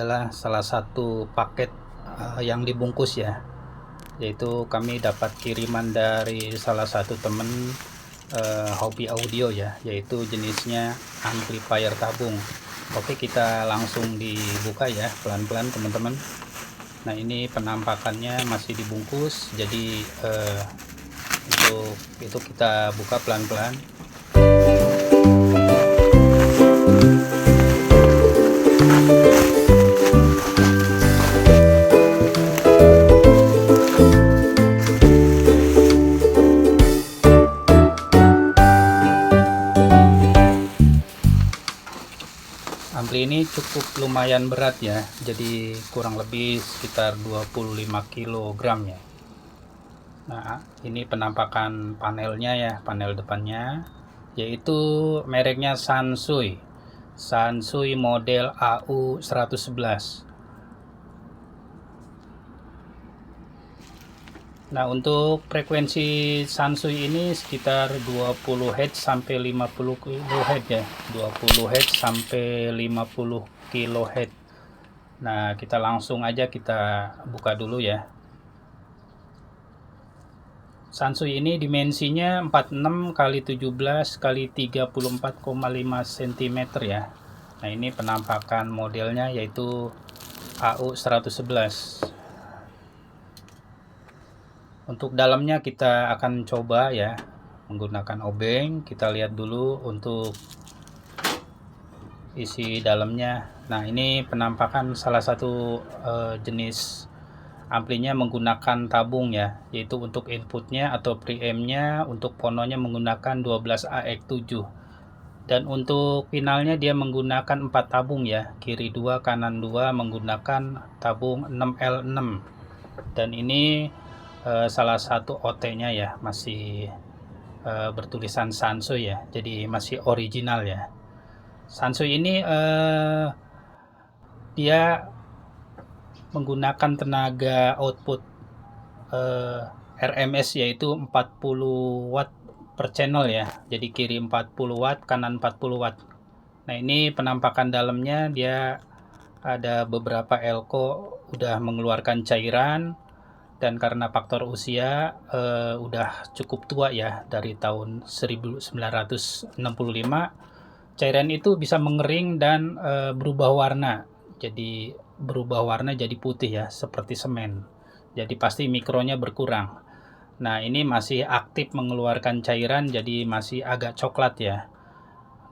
adalah salah satu paket yang dibungkus ya, yaitu kami dapat kiriman dari salah satu temen hobi audio ya, yaitu jenisnya amplifier tabung. Oke, kita langsung dibuka ya pelan-pelan teman-teman. Nah, ini penampakannya masih dibungkus, jadi untuk itu kita buka pelan-pelan. Ampli ini cukup lumayan berat ya, jadi kurang lebih sekitar 25 kg ya. Nah, ini penampakan panelnya ya, panel depannya, yaitu mereknya Sansui model AU111. Nah, untuk frekuensi Sansui ini sekitar 20 Hz sampai 50 kHz ya. 20 Hz sampai 50 kHz. Nah, kita langsung aja kita buka dulu ya. Sansui ini dimensinya 46 x 17 x 34,5 cm ya. Nah, ini penampakan modelnya yaitu AU111. Untuk dalamnya kita akan coba ya menggunakan obeng. Kita lihat dulu untuk isi dalamnya. Nah, ini penampakan salah satu jenis amplinya menggunakan tabung ya, yaitu untuk inputnya atau preampnya, untuk pononya menggunakan 12AX7, dan untuk finalnya dia menggunakan 4 tabung ya, kiri 2 kanan 2 menggunakan tabung 6L6. Dan ini salah satu OT-nya ya masih bertulisan Sansui ya, jadi masih original ya. Sansui ini dia menggunakan tenaga output RMS yaitu 40 watt per channel ya, jadi kiri 40 watt kanan 40 watt. Nah, ini penampakan dalamnya dia ada beberapa elko udah mengeluarkan cairan, dan karena faktor usia udah cukup tua ya, dari tahun 1965, cairan itu bisa mengering dan berubah warna. Jadi berubah warna jadi putih ya, seperti semen. Jadi pasti mikronya berkurang. Nah, ini masih aktif mengeluarkan cairan, jadi masih agak coklat ya.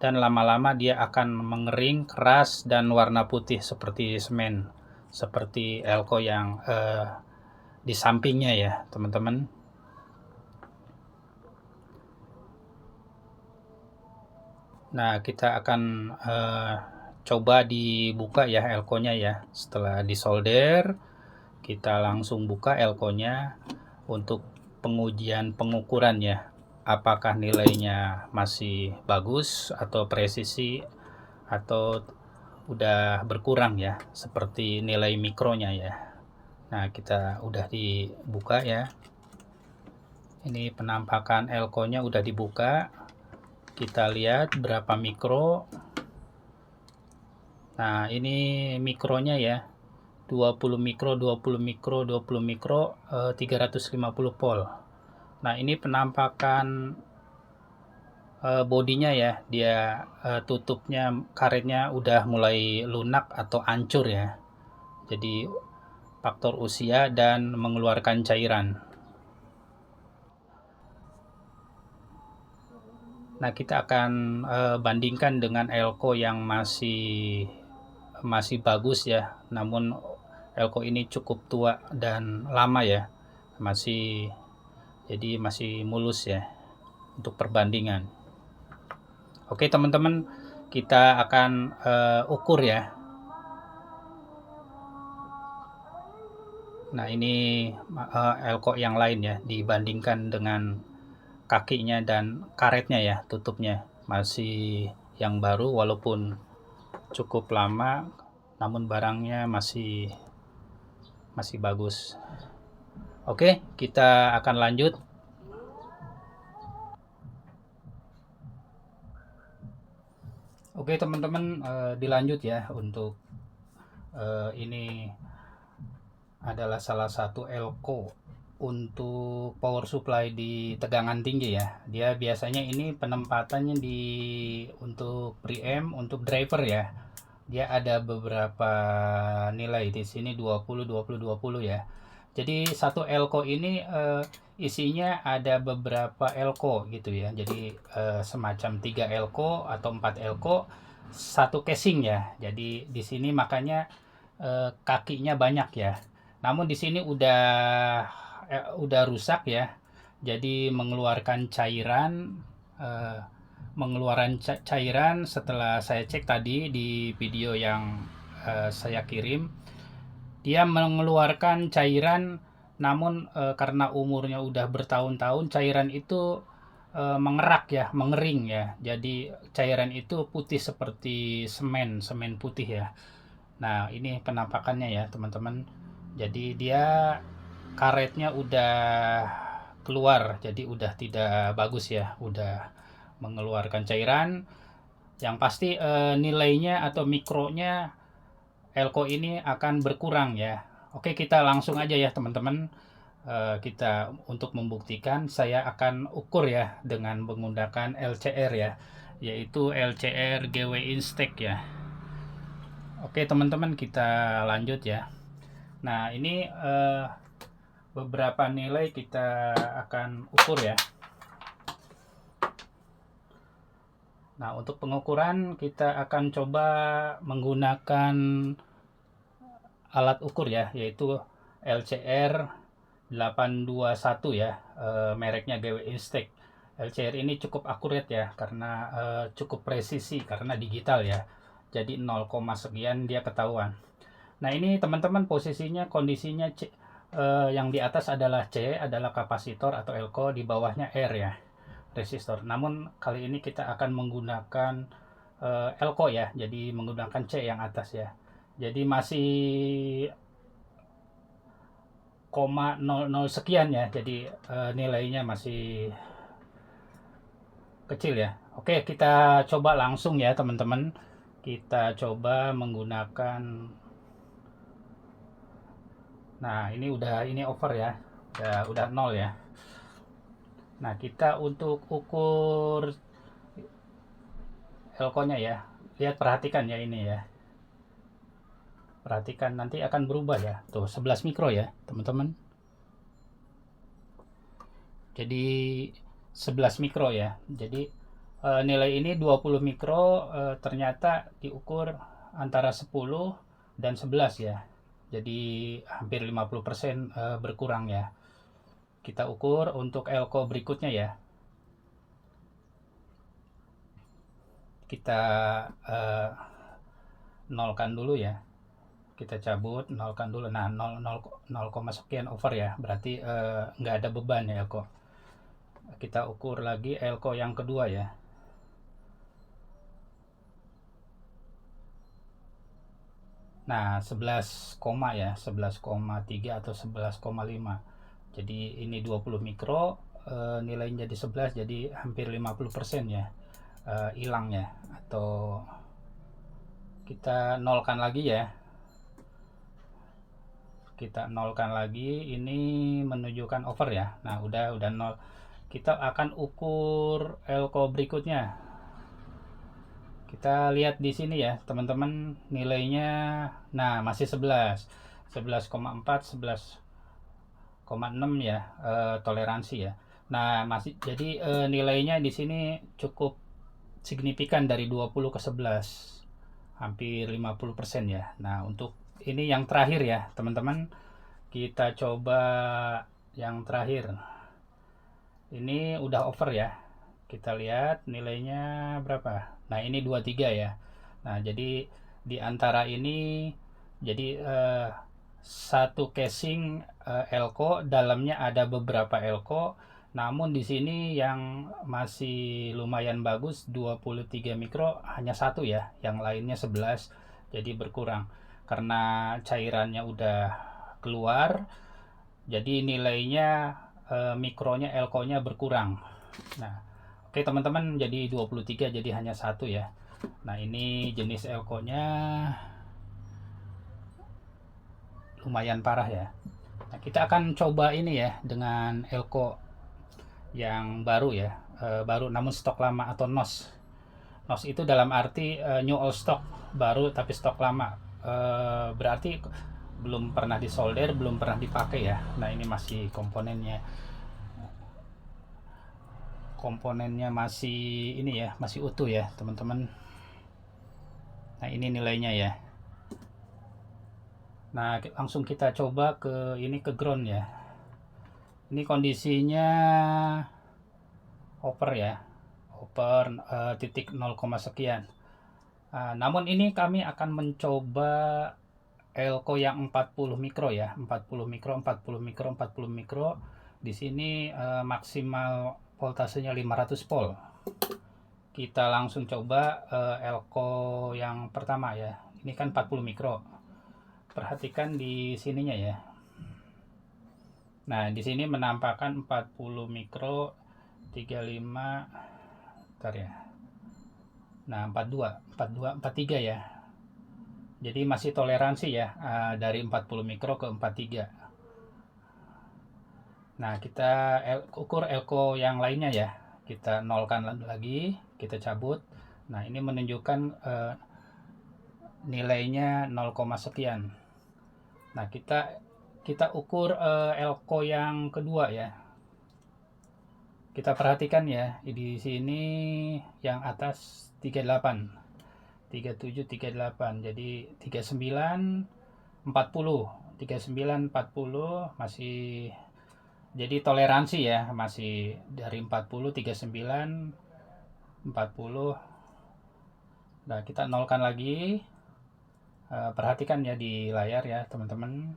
Dan lama-lama dia akan mengering, keras, dan warna putih seperti semen. Seperti elko yang di sampingnya ya teman-teman. Nah, kita akan coba dibuka ya elkonya ya. Setelah disolder, kita langsung buka elkonya untuk pengujian pengukuran ya, apakah nilainya masih bagus atau presisi atau udah berkurang ya, seperti nilai mikronya ya. Nah, kita udah dibuka ya. Ini penampakan elkonya udah dibuka. Kita lihat berapa mikro. Nah, ini mikronya ya. 20 mikro, 20 mikro, 20 mikro, 350 volt. Nah, ini penampakan bodinya ya. Dia tutupnya, karetnya udah mulai lunak atau hancur ya. Jadi faktor usia dan mengeluarkan cairan. Nah, kita akan bandingkan dengan elko yang masih bagus ya, namun elko ini cukup tua dan lama ya, jadi masih mulus ya untuk perbandingan. Oke teman-teman, kita akan ukur ya. Nah, ini elko yang lain ya, dibandingkan dengan kakinya dan karetnya ya, tutupnya masih yang baru, walaupun cukup lama, namun barangnya masih bagus. Oke, kita akan lanjut. Oke teman-teman, dilanjut ya untuk Ini adalah salah satu elko untuk power supply di tegangan tinggi ya. Dia biasanya ini penempatannya untuk preamp, untuk driver ya. Dia ada beberapa nilai di sini 20 20 20 ya. Jadi satu elko ini isinya ada beberapa elko gitu ya. Jadi semacam 3 elko atau 4 elko satu casing ya. Jadi di sini makanya kakinya banyak ya. Namun di sini udah rusak ya. Jadi mengeluarkan eh, cairan setelah saya cek tadi di video yang saya kirim. Dia mengeluarkan cairan, namun karena umurnya udah bertahun-tahun, cairan itu mengerak ya, mengering ya. Jadi cairan itu putih seperti semen putih ya. Nah, ini penampakannya ya, teman-teman. Jadi dia karetnya udah keluar, jadi udah tidak bagus ya, udah mengeluarkan cairan. Yang pasti nilainya atau mikronya elko ini akan berkurang ya. Oke, kita langsung aja ya, teman-teman. Kita untuk membuktikan saya akan ukur ya dengan menggunakan LCR ya, yaitu LCR GW Instek ya. Oke teman-teman, kita lanjut ya. Nah ini beberapa nilai kita akan ukur ya. Nah untuk pengukuran kita akan coba menggunakan alat ukur ya, yaitu LCR 821 ya, mereknya GW Instek. LCR ini cukup akurat ya, karena cukup presisi karena digital ya. Jadi 0, sekian dia ketahuan. Nah ini teman-teman posisinya kondisinya yang di atas adalah C, adalah kapasitor atau elko, di bawahnya R ya, resistor. Namun kali ini kita akan menggunakan elko ya, jadi menggunakan C yang atas ya. Jadi masih 0,00 sekian ya, jadi nilainya masih kecil ya. Oke, kita coba langsung ya teman-teman. Kita coba menggunakan, nah ini over ya, udah 0 ya. Nah kita untuk ukur elko-nya ya, perhatikan ya ini ya. Perhatikan nanti akan berubah ya. Tuh 11 mikro ya, teman-teman. Jadi 11 mikro ya. Jadi nilai ini 20 mikro ternyata diukur antara 10 dan 11 ya. Jadi hampir 50% berkurang ya. Kita ukur untuk elko berikutnya ya. Kita nolkan dulu ya. Kita cabut, nolkan dulu. Nah 0, sekian over ya, berarti nggak ada beban ya elko. Kita ukur lagi elko yang kedua ya. Nah 11, ya 11,3 atau 11,5. Jadi ini 20 mikro, nilainya jadi 11, jadi hampir 50% ya hilang ya. Atau kita nolkan lagi ya. Kita nolkan lagi, ini menunjukkan over ya. Nah udah 0. Kita akan ukur elko berikutnya. Kita lihat di sini ya teman-teman, nilainya nah masih 11, 11,4, 11,6 ya, toleransi ya. Nah masih, jadi nilainya di sini cukup signifikan dari 20 ke 11, hampir 50% ya. Nah untuk ini yang terakhir ya teman-teman, kita coba yang terakhir. Ini udah over ya. Kita lihat nilainya berapa. Nah ini 23 ya. Nah jadi di antara ini, jadi satu casing elko, dalamnya ada beberapa elko. Namun di sini yang masih lumayan bagus 23 mikro hanya satu ya, yang lainnya 11, jadi berkurang karena cairannya udah keluar. Jadi nilainya mikronya elko-nya berkurang. Nah, oke teman-teman, jadi 23 jadi hanya satu ya. Nah, ini jenis elko-nya lumayan parah ya. Nah, kita akan coba ini ya dengan elko yang baru ya, baru namun stok lama atau NOS. NOS itu dalam arti new old stock, baru tapi stok lama. Berarti belum pernah disolder, belum pernah dipakai ya. Nah, ini masih komponennya masih ini ya, masih utuh ya teman-teman. Nah, ini nilainya ya. Nah, langsung kita coba ke ground ya. Ini kondisinya over ya, over titik 0, sekian. Namun ini kami akan mencoba elko yang 40 mikro ya, 40 mikro. Di sini maksimal voltasenya 500 volt. Kita langsung coba elko yang pertama ya. Ini kan 40 mikro. Perhatikan di sininya ya. Nah, di sini menampakkan 40 mikro 35, bentar ya. Nah, 43 ya. Jadi masih toleransi ya, dari 40 mikro ke 43. Nah, kita ukur elko yang lainnya ya. Kita nolkan lagi, kita cabut. Nah, ini menunjukkan nilainya 0, sekian. Nah, kita ukur elko yang kedua ya. Kita perhatikan ya, di sini yang atas 38, 37, 38. Jadi 39, 40. 39, 40 masih, jadi toleransi ya, masih dari 40, 39, 40. Nah, kita nolkan lagi. Perhatikan ya di layar ya teman-teman.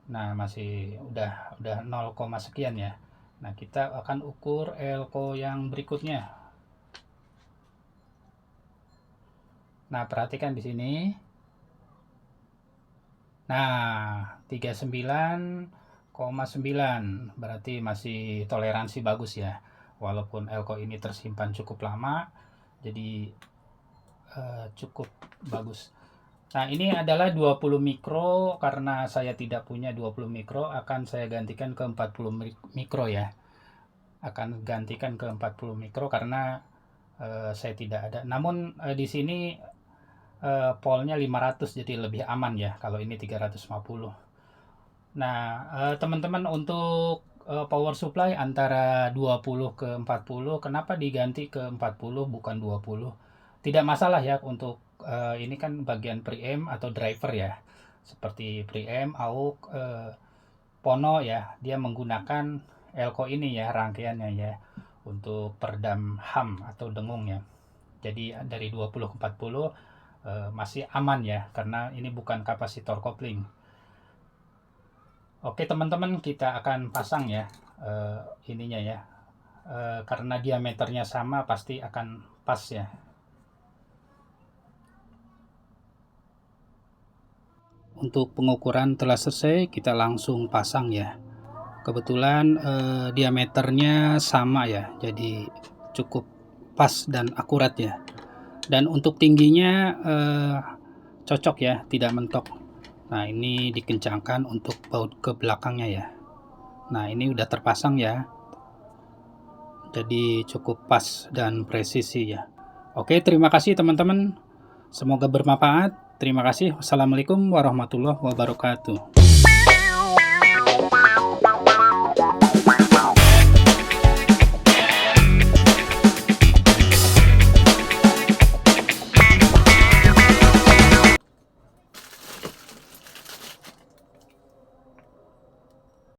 Nah, masih udah 0, sekian ya. Nah, kita akan ukur elko yang berikutnya. Nah, perhatikan di sini. Nah, 39,9, berarti masih toleransi bagus ya. Walaupun elko ini tersimpan cukup lama, jadi cukup bagus. Nah, ini adalah 20 mikro. Karena saya tidak punya 20 mikro, akan saya gantikan ke 40 mikro ya. Akan gantikan ke 40 mikro karena saya tidak ada. Namun di sini polnya 500, jadi lebih aman ya. Kalau ini 350. Nah, teman-teman, untuk power supply antara 20 ke 40, kenapa diganti ke 40 bukan 20? Tidak masalah ya, untuk ini kan bagian preamp atau driver ya, seperti preamp, aux, pono ya, dia menggunakan elko ini ya, rangkaiannya ya, untuk peredam hum atau dengung ya. Jadi dari 20 ke 40 masih aman ya, karena ini bukan kapasitor kopling. Oke teman-teman, kita akan pasang ya ininya ya, karena diameternya sama pasti akan pas ya. Untuk pengukuran telah selesai, kita langsung pasang ya. Kebetulan diameternya sama ya, jadi cukup pas dan akurat ya. Dan untuk tingginya cocok ya, tidak mentok. Nah, ini dikencangkan untuk baut ke belakangnya ya. Nah, ini udah terpasang ya, jadi cukup pas dan presisi ya. Oke, terima kasih teman-teman, semoga bermanfaat. Terima kasih. Wassalamualaikum warahmatullahi wabarakatuh.